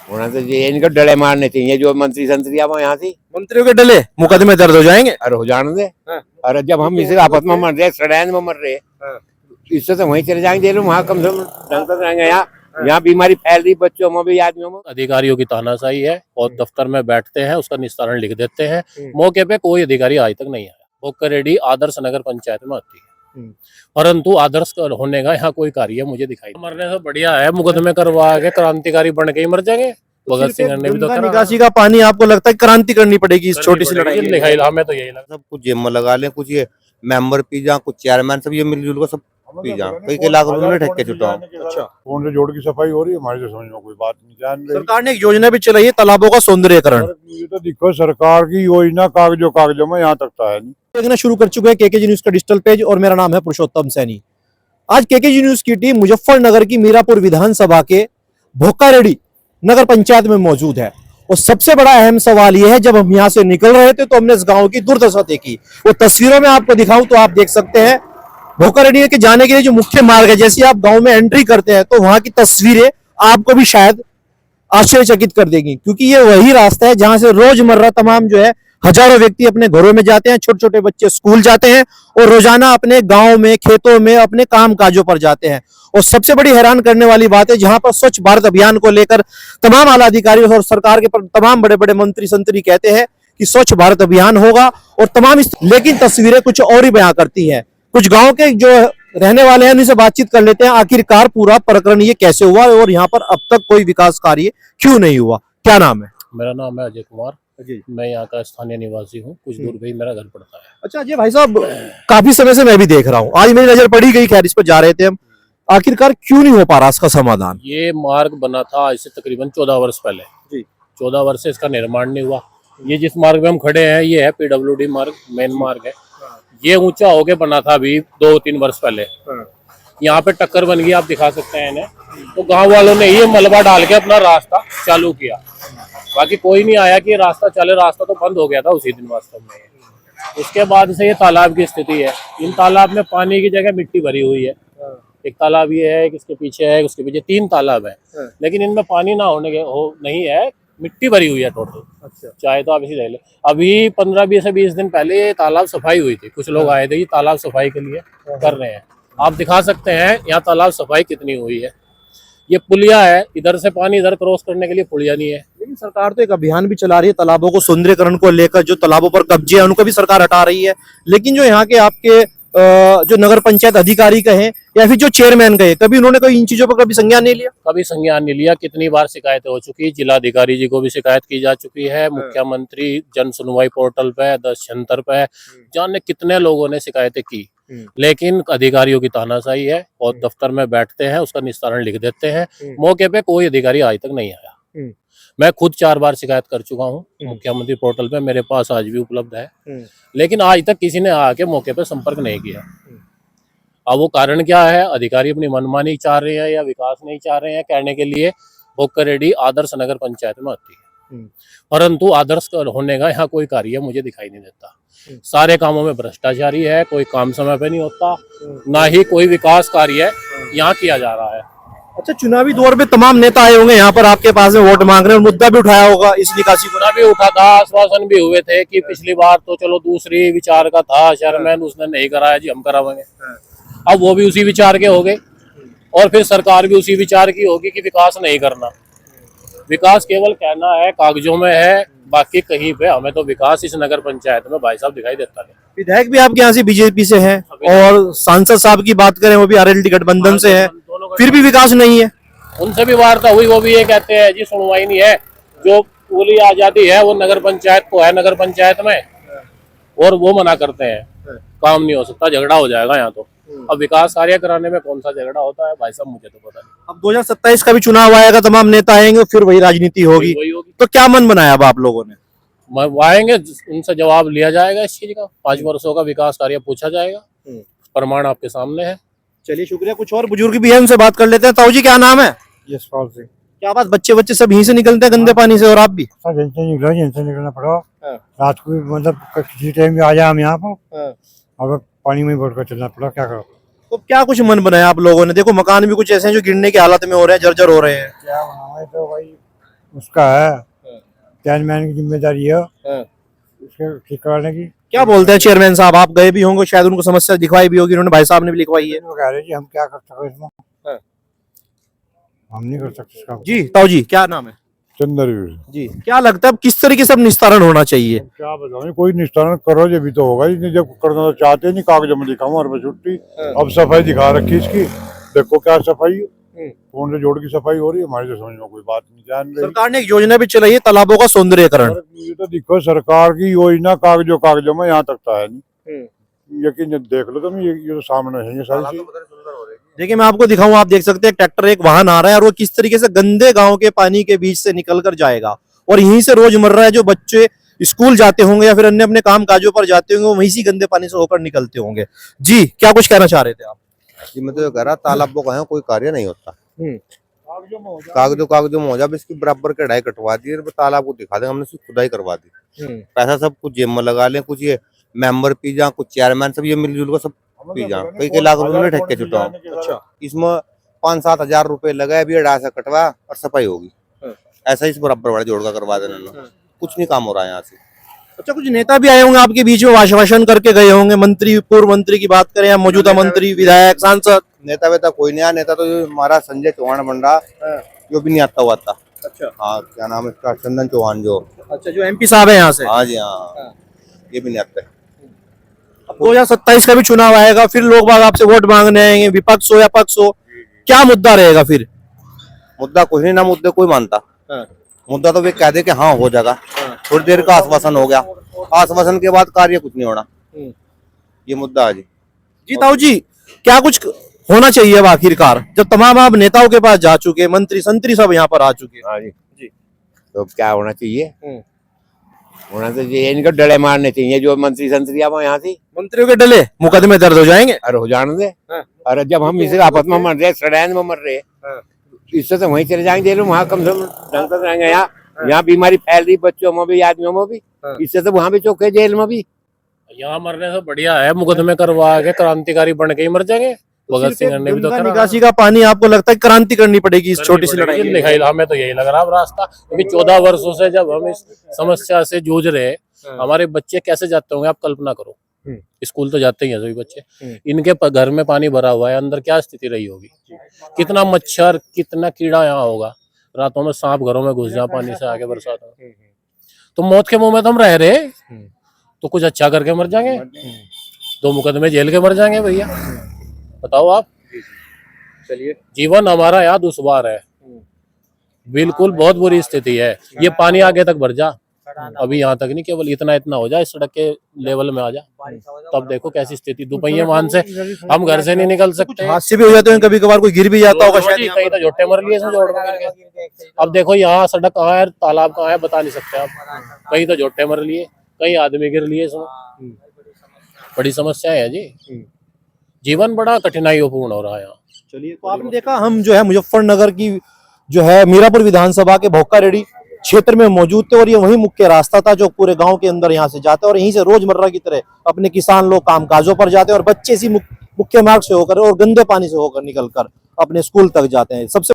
होना तो ये इनको डले मारने चाहिए जो मंत्री संतरी आप यहाँ से। मंत्रियों के डले मुकदमे दर्ज हो जाएंगे। अरे हो जाने दे। हाँ। अरे जब हम इसे आपस में मर रहे, षड्यंत्र में मर रहे, हाँ। इससे तो वहीं चले जाएंगे जेल में, वहाँ कम से कम ढंग से रहेंगे। यहाँ बीमारी फैल रही बच्चों में भी, आदमियों में। अधिकारियों की तानाशाही है और दफ्तर में बैठते हैं, उसका निस्तारण लिख देते हैं। मौके पे कोई अधिकारी आज तक नहीं आया। भोकरेडी आदर्श नगर पंचायत में आती है, परंतु आदर्श होने का यहाँ कोई कार्य मुझे दिखाई। मरने से बढ़िया है मुकदमे करवा के क्रांतिकारी बन के ही मर जाएंगे। भगत सिंह ने भी तो निकासी का पानी आपको लगता है क्रांति करनी पड़ेगी इस छोटी सी लड़ाई लिखाई, हमें तो यही लगता है। सब कुछ जेब में लगा लें, कुछ ये मेंबर पी जा, कुछ चेयरमैन सब ये मिलजुल कर सब पी जा, कई लाख रुपए में ठेके चुटाओ। अच्छा, फोन से जोड़ की सफाई हो रही है, हमारी तो समझ में कोई बात नहीं जान रही। सरकार ने एक योजना भी चलाई है तालाबों का सौंदर्यीकरण। ये तो दिक्कत सरकार की योजना कागजों में यहाँ तक तो है नहीं। देखना शुरू कर चुके हैं केकेजी न्यूज का डिजिटल पेज और मेरा नाम है पुरुषोत्तम सैनी। आज केकेजी न्यूज की टीम मुजफ्फरनगर की मीरापुर विधानसभा के भोकारेडी नगर पंचायत में मौजूद है और सबसे बड़ा अहम सवाल यह है, जब हम यहाँ से निकल रहे थे तो हमने इस गांव की दुर्दशा देखी। वो तस्वीरों में आपको दिखाऊं तो आप देख सकते हैं भोकारेडी के जाने के लिए जो मुख्य मार्ग है, जैसे आप गांव में एंट्री करते हैं तो वहां की तस्वीरें आपको भी शायद आश्चर्यचकित कर देगी, क्योंकि ये वही रास्ता है जहां से रोजमर्रा तमाम जो है हजारों व्यक्ति अपने घरों में जाते हैं, छोटे छोटे बच्चे स्कूल जाते हैं और रोजाना अपने गांव में खेतों में अपने काम काजों पर जाते हैं। और सबसे बड़ी हैरान करने वाली बात है, जहां पर स्वच्छ भारत अभियान को लेकर तमाम आला अधिकारी और सरकार के तमाम बड़े बड़े मंत्री संतरी कहते हैं कि स्वच्छ भारत अभियान होगा और तमाम, लेकिन तस्वीरें कुछ और ही बयां करती हैं। कुछ गांव के जो रहने वाले हैं उनसे बातचीत कर लेते हैं, आखिरकार पूरा प्रकरण ये कैसे हुआ और यहाँ पर अब तक कोई विकास कार्य क्यों नहीं हुआ। क्या नाम है? मेरा नाम है अजय कुमार, मैं यहाँ का स्थानीय निवासी हूँ, कुछ दूर पे ही मेरा घर पड़ता है। अच्छा अजय भाई साहब, काफी समय से मैं भी देख रहा हूँ, आज मेरी नजर पड़ी गई, खैर इस पर जा रहे थे हम, आखिरकार क्यों नहीं हो पा रहा इसका समाधान? ये मार्ग बना था आज से तकरीबन 14 वर्ष पहले जी। 14 वर्ष से इसका निर्माण नहीं हुआ। ये जिस मार्ग में हम खड़े हैं ये है PWD मार्ग, मेन मार्ग है। ये ऊंचा होके बना था अभी 2-3 वर्ष पहले। यहाँ पे टक्कर बन गई, आप दिखा सकते हैं इन्हें। तो गांव वालों ने ये मलबा डाल के अपना रास्ता चालू किया, बाकी कोई नहीं आया कि रास्ता चले, रास्ता तो बंद हो गया था उसी दिन वास्तव में। उसके बाद से ये तालाब की स्थिति है। इन तालाब में पानी की जगह मिट्टी भरी हुई है। एक तालाब ये है, इसके पीछे है, उसके पीछे 3 तालाब है, लेकिन इनमें पानी ना होने के नहीं है, मिट्टी भरी हुई है टोटल। अच्छा, चाहे तो आप इसी देख ले। अभी 15 से 20 दिन पहले ये तालाब सफाई हुई थी, कुछ लोग आए थे ये तालाब सफाई के लिए कर रहे हैं। आप दिखा सकते हैं यहाँ तालाब सफाई कितनी हुई है। ये पुलिया है, इधर से पानी इधर क्रॉस करने के लिए पुलिया नहीं है। लेकिन सरकार तो एक अभियान भी चला रही है तालाबों को सौंदर्यीकरण को लेकर, जो तालाबों पर कब्जे हैं उनको भी सरकार हटा रही है। लेकिन जो यहाँ के आपके जो नगर पंचायत अधिकारी कहें या फिर जो चेयरमैन कहे, कभी उन्होंने कोई इन चीजों पर कभी संज्ञान नहीं लिया? कभी संज्ञान नहीं लिया। कितनी बार शिकायतें हो चुकी, जिलाधिकारी जी को भी शिकायत की जा चुकी है, मुख्यमंत्री जन सुनवाई पोर्टल पे, 10 जंतर पे, जाने कितने लोगों ने शिकायतें की, लेकिन अधिकारियों की तानाशाही है और दफ्तर में बैठते हैं, उसका निस्तारण लिख देते हैं। मौके पे कोई अधिकारी आज तक नहीं आया। मैं खुद 4 बार शिकायत कर चुका हूँ मुख्यमंत्री पोर्टल पे, मेरे पास आज भी उपलब्ध है, लेकिन आज तक किसी ने आके मौके पे संपर्क नहीं किया। अब वो कारण क्या है? अधिकारी अपनी मनमानी चाह रहे हैं या विकास नहीं चाह रहे हैं, कहने के लिए भोकरेडी आदर्श नगर पंचायत में आती है, परंतु आदर्श होने का यहाँ कोई कार्य मुझे दिखाई नहीं देता। सारे कामों में भ्रष्टाचारी है, कोई काम समय पे नहीं होता, ना ही कोई विकास कार्य यहाँ किया जा रहा है। अच्छा, चुनावी दौर में तमाम नेता आए होंगे यहाँ पर आपके पास में वोट मांग रहे हैं और मुद्दा भी उठाया होगा इस निकासी को? भी उठा था, आश्वासन भी हुए थे कि पिछली बार तो चलो दूसरी विचार का था चेयरमैन, उसने नहीं कराया जी, हम करावेंगे। अब वो भी उसी विचार के हो गए और फिर सरकार भी उसी विचार की होगी कि विकास नहीं करना। विकास केवल कहना है, कागजों में है, बाकी कहीं पे हमें तो विकास इस नगर पंचायत में भाई साहब दिखाई देता नहीं। विधायक भी आपके यहाँ से बीजेपी से हैं और सांसद साहब की बात करें वो भी RLD गठबंधन से है, फिर भी विकास नहीं है। उनसे भी वार्ता हुई, वो भी ये कहते हैं जी सुनवाई नहीं है, जो पूरी आजादी है वो नगर पंचायत को है, नगर पंचायत में, और वो मना करते हैं काम नहीं हो सकता, झगड़ा हो जाएगा यहाँ तो। अब विकास कार्य कराने में कौन सा झगड़ा होता है भाई साहब, मुझे तो पता नहीं। अब 2027 का भी चुनाव आएगा, तमाम नेता आएंगे, फिर वही राजनीति होगी, तो क्या मन बनाया अब आप लोगों ने? आएंगे, उनसे जवाब लिया जाएगा इस चीज का, 5 वर्षों का विकास कार्य पूछा जाएगा, प्रमाण आपके सामने है। चलिए शुक्रिया। कुछ और बुजुर्ग भी है, उनसे बात कर लेते हैं। ताऊ जी क्या नाम है? यशपाल से। क्या बात, बच्चे सब यहीं से निकलते हैं गंदे पानी से और आप भी? सब यहीं से निकलना पड़ा। रात को भी मतलब किसी टाइम भी आ जाए हम यहाँ पर, अगर पानी में बैठ कर चलना पड़ा, क्या करो। तो क्या कुछ मन बनाया आप लोगों ने? देखो मकान भी कुछ ऐसे हैं जो गिरने की हालत में हो रहे हैं, जर्जर हो रहे हैं। क्या बनाए तो भाई उसका है, चेयरमैन की जिम्मेदारी है उसके ठीक कराने की। क्या बोलते हैं चेयरमैन साहब? आप गए भी होंगे, शायद उनको समस्या दिखवाई भी होगी, उन्होंने भाई साहब ने भी लिखवाई है। वो कह रहे जी हम क्या कर सकते इसमें, हम नहीं कर सकते इसका। जी ताऊ जी, क्या नाम है? चंद्रवीर जी, क्या लगता है अब किस तरीके से अब निस्तारण होना चाहिए? क्या बताऊं, कोई निस्तारण करो जब भी तो होगा ही नहीं, जब करना तो चाहते नहीं, कागजों में दिखाऊं और मैं छुट्टी। अब सफाई दिखा रखी इसकी, देखो क्या सफाई, कौन से जोड़ की सफाई हो रही है, हमारी तो समझ में कोई बात नहीं जान रही। सरकार ने एक योजना भी चलाई है तालाबों का सौंदर्यीकरण। ये तो देखो सरकार की योजना कागजों में यहाँ तक तो है नहीं, यकीन देख लो तुम, ये तो सामने है ये सारी चीज। देखिए मैं आपको दिखाऊं, आप देख सकते हैं ट्रैक्टर एक वाहन आ रहा है और वो किस तरीके से गंदे गांव के पानी के बीच से निकल कर जाएगा, और यहीं से रोजमर्रा जो बच्चे स्कूल जाते होंगे या फिर अन्य अपने काम काजों पर जाते होंगे, वो वहीं से गंदे पानी से होकर निकलते होंगे। जी, क्या कुछ कहना चाह रहे थे आप? जी मैं तो ये कह रहा, तालाबों का है कोई कार्य नहीं होता, कागजों में हो जाए, इसकी बराबर कढ़ाई कटवा दी, तालाब को दिखा दें, हमने सिर्फ खुदाई करवा दी, पैसा सब कुछ जेब में लगा लें, कुछ ये मेंबर पी जा, कुछ चेयरमैन सब ये मिलजुल कर सब पी जा, कई लाख रुपए ठेके चुटा। अच्छा, इसमें 5-7 हजार रुपए लगा, अभी 2.5 कटवा और सफाई होगी, ऐसा इस बराबर वाला जोड़ का करवा देना ना, कुछ नहीं काम हो रहा है यहाँ से। अच्छा, कुछ नेता भी आए होंगे आपके बीच में, आश्वासन करके गए होंगे, मंत्री, पूर्व मंत्री की बात करें या मौजूदा मंत्री, विधायक, सांसद? नेता वेता कोई नहीं आया, नेता तो जो हमारा संजय चौहान बन रहा, जो भी नहीं आता हुआ था। अच्छा, हाँ क्या नाम है इसका, चंदन चौहान जो। अच्छा, जो एमपी साहब है यहाँ से। हाँ जी हाँ, ये भी नहीं आता है। अब 2027 का भी चुनाव आएगा, फिर लोग बाग आपसे वोट मांगने आएंगे, विपक्ष हो या पक्ष हो, क्या मुद्दा रहेगा फिर? मुद्दा कुछ नहीं ना, मुद्दे कोई मानता, मुद्दा तो वे कह दे कि हाँ हो जाएगा, थोड़ी देर का आश्वासन हो गया, आश्वासन के बाद कार्य कुछ नहीं होना, ये मुद्दा है जी। जी ताऊ जी, क्या कुछ होना चाहिए अब आखिरकार, जब तमाम आप नेताओं के पास जा चुके, मंत्री संतरी सब यहाँ पर आ चुके? हाँ जी, तो क्या होना चाहिए? होना तो चाहिए, इनको डले मारने चाहिए जो मंत्री संतरी आप यहाँ से। मंत्रियों के डले मुकदमे दर्ज हो जाएंगे। अरे हो जाने दे, अरे जब हम इसे आपस में मर रहे, सड़ैन में मर रहे, इससे तो वहीं चले जाएंगे जेल में, वहाँ कम से कम ढंग से रहेंगे। यहाँ बीमारी फैल रही बच्चों में भी, आदमियों में भी, इससे तो वहाँ भी चौके जेल में भी। यहाँ मरने से बढ़िया है मुकदमे करवा के क्रांतिकारी बन के ही मर जाएंगे। भगत सिंह ने भी तो करा। निकासी का पानी आपको लगता है क्रांति करनी पड़ेगी इस छोटी सी लड़ाई में? दिखाई, हमें तो यही लग रहा है रास्ता, क्योंकि 14 वर्षों से जब हम इस समस्या से जूझ रहे, हमारे बच्चे कैसे जाते होंगे आप कल्पना करो, स्कूल तो जाते ही हैं सभी बच्चे, इनके घर में पानी भरा हुआ है, अंदर क्या स्थिति रही होगी, कितना मच्छर, कितना कीड़ा यहाँ होगा, रातों में सांप घरों में घुस जा पानी से आके बरसात में, तो मौत के मुंह में तो हम रह रहे, तो कुछ अच्छा करके मर जाएंगे, 2 मुकदमे जेल के मर जाएंगे भैया, बताओ आप। चलिए, जीवन हमारा यहाँ दुश्वार है, बिल्कुल बहुत बुरी स्थिति है, ये पानी आगे तक भर जा, अभी यहाँ तक नहीं, केवल इतना हो जाए, सड़क के लेवल में आ जा, तब देखो कैसी स्थिति, दोपहिया वाहन से हम घर से नहीं निकल सकते, हादसे भी हो जाते हैं कभी कभी, कोई गिर भी जाता होगा शायद, कहीं तो झोटे मर लिए जोड़ में गिर के। अब देखो यहाँ सड़क कहाँ है, तालाब कहाँ है, बता नहीं सकते आप, कहीं तो झोटे मर लिए, कहीं आदमी गिर लिए, इसमें बड़ी समस्या है जी, जीवन बड़ा कठिनाइयों हो रहा है यहाँ। चलिए, तो आपने देखा हम जो है मुजफ्फरनगर की जो है मीरापुर विधानसभा के भोकारेडी क्षेत्र में मौजूद थे, और ये वही मुख्य रास्ता था जो पूरे गांव के अंदर यहाँ से जाता है, और यहीं से रोजमर्रा की तरह अपने किसान लोग काम काजों पर जाते हैं, और बच्चे इसी मुख्य मार्ग से होकर और गंदे पानी से होकर निकलकर अपने स्कूल तक जाते हैं। सबसे